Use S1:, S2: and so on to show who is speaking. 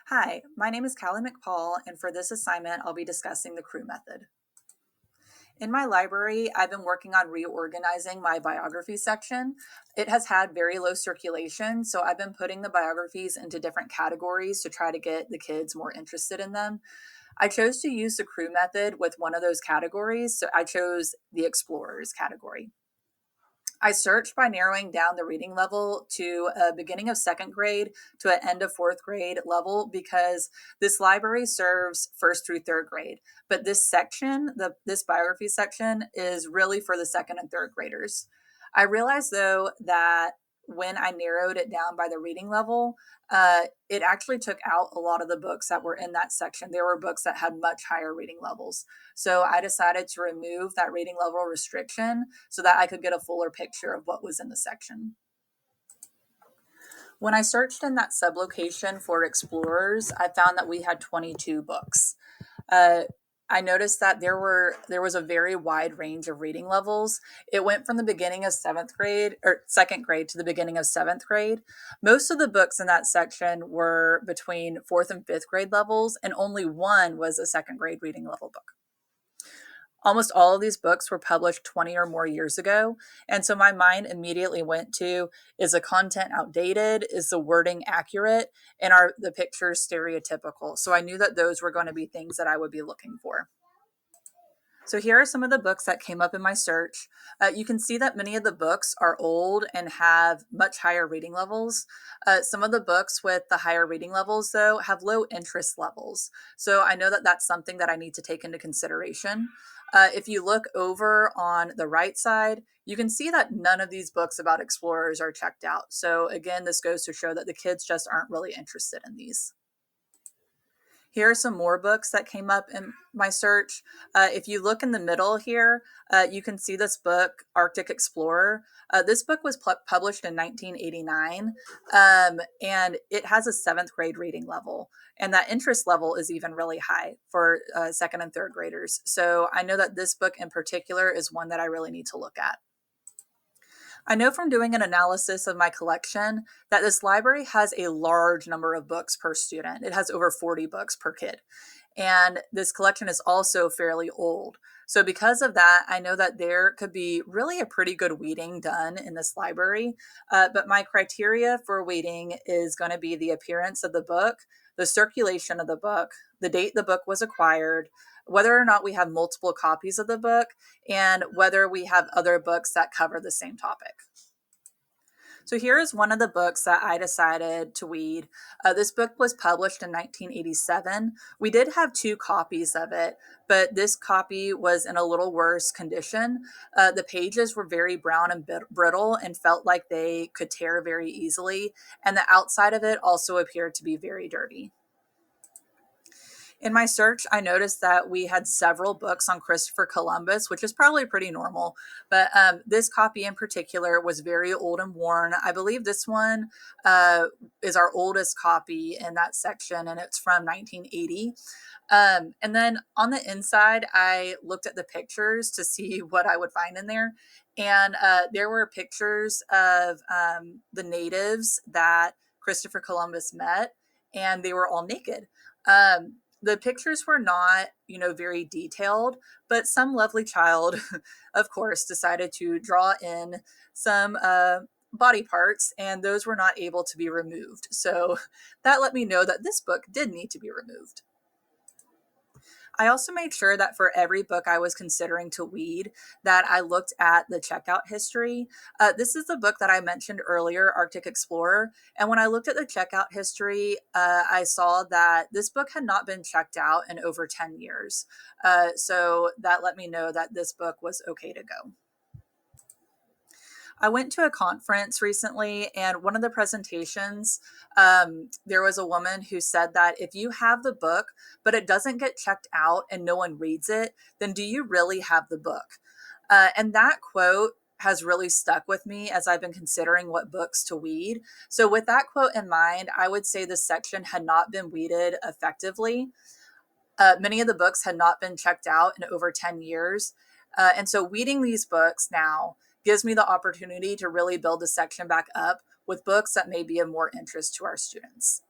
S1: Hi, my name is Callie McPaul, and for this assignment, I'll be discussing the Crew method. In my library, I've been working on reorganizing my biography section. It has had very low circulation, so I've been putting the biographies into different categories to try to get the kids more interested in them. I chose to use the Crew method with one of those categories, so I chose the Explorers category. I searched by narrowing down the reading level to a beginning of second grade to an end of fourth grade level because this library serves first through third grade. But this section, this biography section, is really for the second and third graders. I realized though that when I narrowed it down by the reading level, it actually took out a lot of the books that were in that section. There were books that had much higher reading levels. So I decided to remove that reading level restriction so that I could get a fuller picture of what was in the section. When I searched in that sublocation for explorers, I found that we had 22 books. Uh, I noticed that there was a very wide range of reading levels. It went from the beginning of seventh grade or second grade to the beginning of seventh grade. Most of the books in that section were between fourth and fifth grade levels, and only one was a second grade reading level book. Almost all of these books were published 20 or more years ago. And so my mind immediately went to, is the content outdated? Is the wording accurate? And are the pictures stereotypical? So I knew that those were going to be things that I would be looking for. So here are some of the books that came up in my search. You can see that many of the books are old and have much higher reading levels. Some of the books with the higher reading levels, though, have low interest levels. So I know that that's something that I need to take into consideration. If you look over on the right side, you can see that none of these books about explorers are checked out. So again, this goes to show that the kids just aren't really interested in these. Here are some more books that came up in my search. If you look in the middle here, you can see this book, Arctic Explorer. This book was published in 1989, and it has a seventh grade reading level. And that interest level is even really high for second and third graders. So I know that this book in particular is one that I really need to look at. I know from doing an analysis of my collection that this library has a large number of books per student. It has over 40 books per kid. And this collection is also fairly old. So, because of that, I know that there could be really a pretty good weeding done in this library. But my criteria for weeding is going to be the appearance of the book, the circulation of the book, the date the book was acquired, whether or not we have multiple copies of the book, and whether we have other books that cover the same topic. So here is one of the books that I decided to read. This book was published in 1987. We did have two copies of it, but this copy was in a little worse condition. The pages were very brown and brittle and felt like they could tear very easily, and the outside of it also appeared to be very dirty. In my search, I noticed that we had several books on Christopher Columbus, which is probably pretty normal. But this copy in particular was very old and worn. I believe this one is our oldest copy in that section, and it's from 1980. And then on the inside, I looked at the pictures to see what I would find in there. And there were pictures of the natives that Christopher Columbus met, and they were all naked. The pictures were not, very detailed, but some lovely child, of course, decided to draw in some body parts, and those were not able to be removed. So that let me know that this book did need to be removed. I also made sure that for every book I was considering to weed, that I looked at the checkout history. This is the book that I mentioned earlier, Arctic Explorer. And when I looked at the checkout history, I saw that this book had not been checked out in over 10 years. So that let me know that this book was okay to go. I went to a conference recently, and one of the presentations, there was a woman who said that if you have the book, but it doesn't get checked out and no one reads it, then do you really have the book? And that quote has really stuck with me as I've been considering what books to weed. So, with that quote in mind, I would say this section had not been weeded effectively. Many of the books had not been checked out in over 10 years. And so weeding these books now gives me the opportunity to really build the section back up with books that may be of more interest to our students.